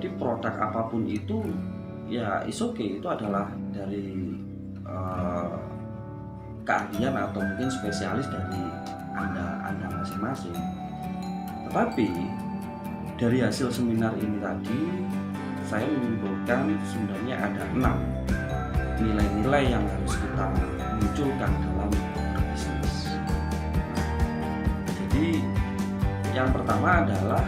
Jadi produk apapun itu ya is okay, itu adalah dari uh, keahlian atau mungkin spesialis dari anda masing-masing. Tetapi dari hasil seminar ini tadi saya menyimpulkan sebenarnya ada 6 nilai-nilai yang harus kita munculkan dalam berbisnis. Jadi yang pertama adalah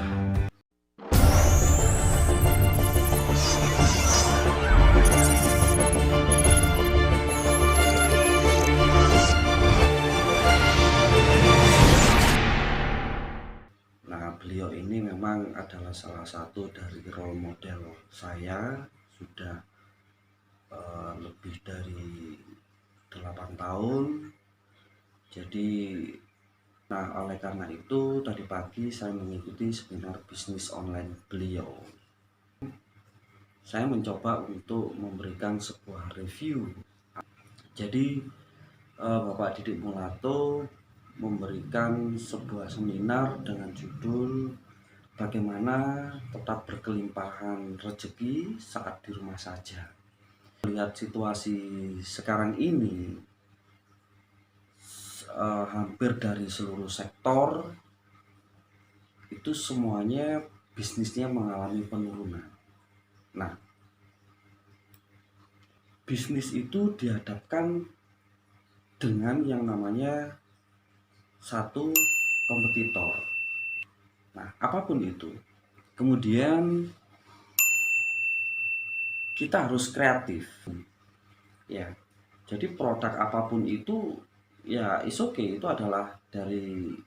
beliau ini memang adalah salah satu dari role model saya, sudah lebih dari 8 tahun. Jadi oleh karena itu tadi pagi saya mengikuti seminar bisnis online beliau. Saya mencoba untuk memberikan sebuah review. Jadi Bapak Didik Mulato memberikan sebuah seminar dengan judul bagaimana tetap berkelimpahan rezeki saat di rumah saja. Melihat situasi sekarang ini, hampir dari seluruh sektor itu semuanya bisnisnya mengalami penurunan. Nah, bisnis itu dihadapkan dengan yang namanya satu kompetitor. Nah, apapun itu. Kemudian kita harus kreatif. Ya. Jadi produk apapun itu ya is okay, itu adalah dari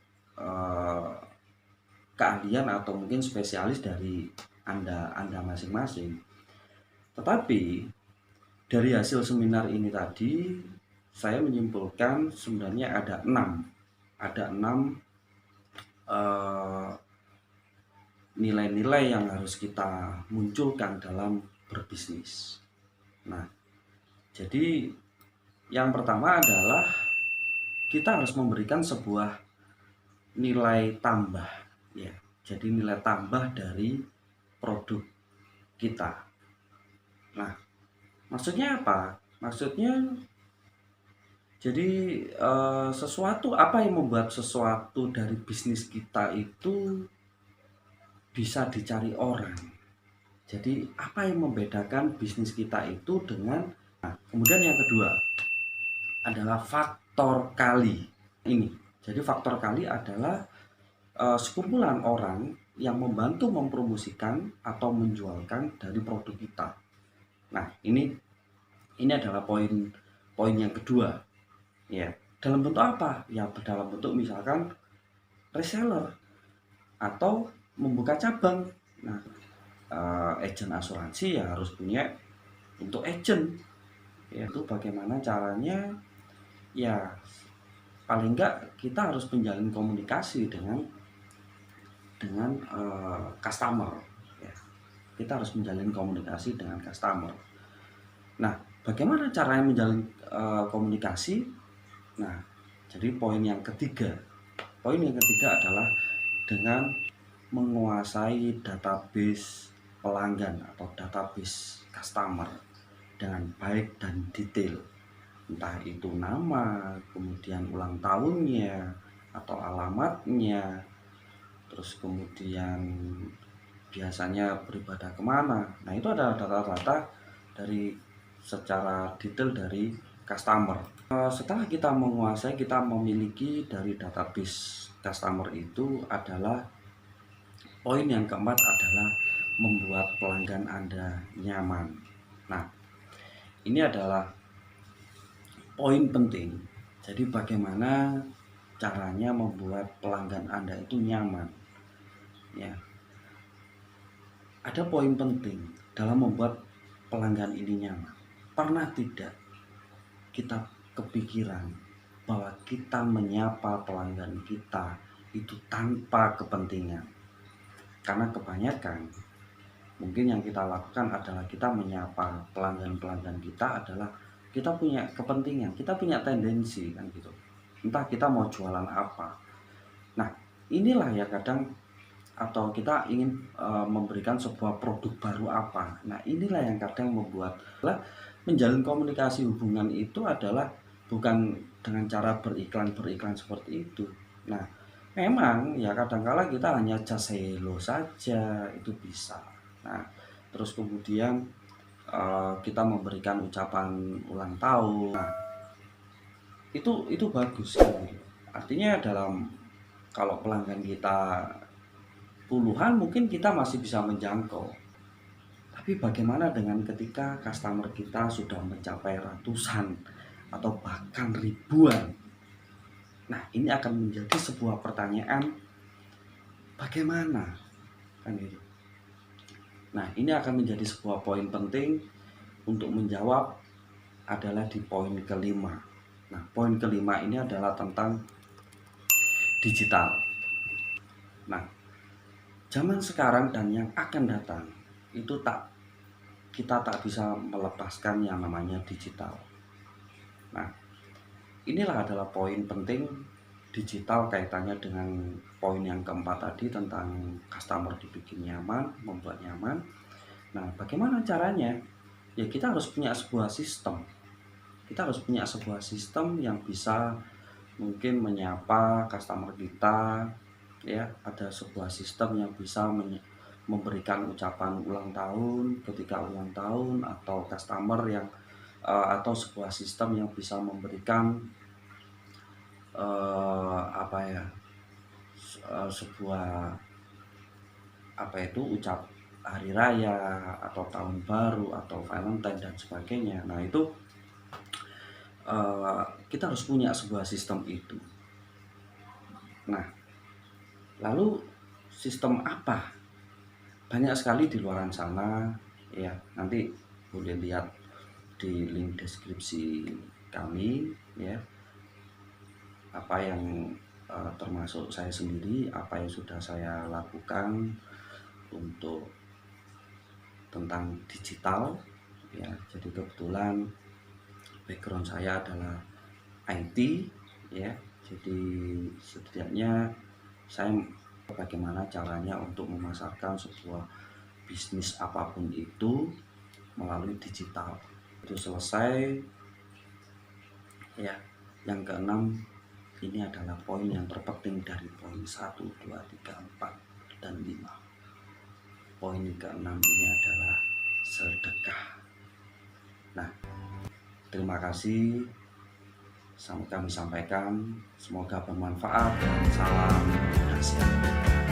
keahlian atau mungkin spesialis dari anda masing-masing. Tetapi dari hasil seminar ini tadi saya menyimpulkan sebenarnya ada 6 nilai-nilai yang harus kita munculkan dalam berbisnis. Nah, jadi yang pertama adalah kita harus memberikan sebuah nilai tambah, ya. Jadi nilai tambah dari produk kita. Nah, maksudnya apa? Maksudnya jadi sesuatu apa yang membuat sesuatu dari bisnis kita itu bisa dicari orang. Jadi apa yang membedakan bisnis kita itu dengan kemudian yang kedua adalah faktor kali ini. Jadi faktor kali adalah sekumpulan orang yang membantu mempromosikan atau menjualkan dari produk kita. Nah, ini adalah poin yang kedua. Ya, dalam bentuk apa? Ya, dalam bentuk misalkan reseller atau membuka cabang. Nah, agent asuransi ya harus punya untuk agent. Ya, itu bagaimana caranya? Ya, paling enggak kita harus menjalin komunikasi dengan customer. Ya, kita harus menjalin komunikasi dengan customer. Nah, bagaimana caranya menjalin komunikasi? Nah, jadi poin yang ketiga adalah dengan menguasai database pelanggan atau database customer dengan baik dan detail, entah itu nama, kemudian ulang tahunnya atau alamatnya, terus kemudian biasanya beribadah kemana. Nah, itu adalah data-data dari secara detail dari customer. Setelah kita menguasai, kita memiliki dari database customer itu adalah poin yang keempat adalah membuat pelanggan Anda nyaman. Nah, ini adalah poin penting. Jadi bagaimana caranya membuat pelanggan Anda itu nyaman. Ya. Ada poin penting dalam membuat pelanggan ini nyaman. Pernah tidak kita kepikiran bahwa kita menyapa pelanggan kita itu tanpa kepentingan? Karena kebanyakan mungkin yang kita lakukan adalah kita menyapa pelanggan-pelanggan kita adalah kita punya kepentingan, kita punya tendensi kan gitu. Entah kita mau jualan apa. Nah, inilah ya kadang atau kita ingin memberikan sebuah produk baru apa. Nah, inilah yang kadang membuat menjalin komunikasi hubungan itu adalah bukan dengan cara beriklan seperti itu. Nah, memang ya kadangkala kita hanya just hello saja itu bisa. Nah, terus kemudian kita memberikan ucapan ulang tahun. Nah, itu bagus gitu. Artinya kalau pelanggan kita puluhan mungkin kita masih bisa menjangkau. Tapi bagaimana dengan ketika customer kita sudah mencapai ratusan atau bahkan ribuan? Nah, ini akan menjadi sebuah pertanyaan, bagaimana? Kan gitu. Nah, ini akan menjadi sebuah poin penting untuk menjawab adalah di poin kelima. Nah, poin kelima ini adalah tentang digital. Nah, zaman sekarang dan yang akan datang itu kita tak bisa melepaskan yang namanya digital. Nah, inilah adalah poin penting digital kaitannya dengan poin yang keempat tadi tentang customer dibikin nyaman, membuat nyaman. Nah, bagaimana caranya? Ya kita harus punya sebuah sistem. Kita harus punya sebuah sistem yang bisa mungkin menyapa customer kita, ya ada sebuah sistem yang bisa memberikan ucapan ulang tahun ketika ulang tahun, atau customer yang atau sebuah sistem yang bisa memberikan sebuah ucap hari raya atau tahun baru atau Valentine dan sebagainya. Nah, itu kita harus punya sebuah sistem itu. Nah, lalu sistem apa? Banyak sekali di luar sana, ya nanti boleh lihat di link deskripsi kami, ya apa yang termasuk saya sendiri, apa yang sudah saya lakukan untuk tentang digital, ya. Jadi kebetulan background saya adalah IT, ya. Jadi setidaknya saya bagaimana caranya untuk memasarkan sebuah bisnis apapun itu melalui digital. Itu selesai, ya. Yang keenam, ini adalah poin yang terpenting dari poin 1, 2, 3, 4, dan 5. Poin keenam ini adalah sedekah. Nah, terima kasih kami sampaikan, semoga bermanfaat dan salam nasihat.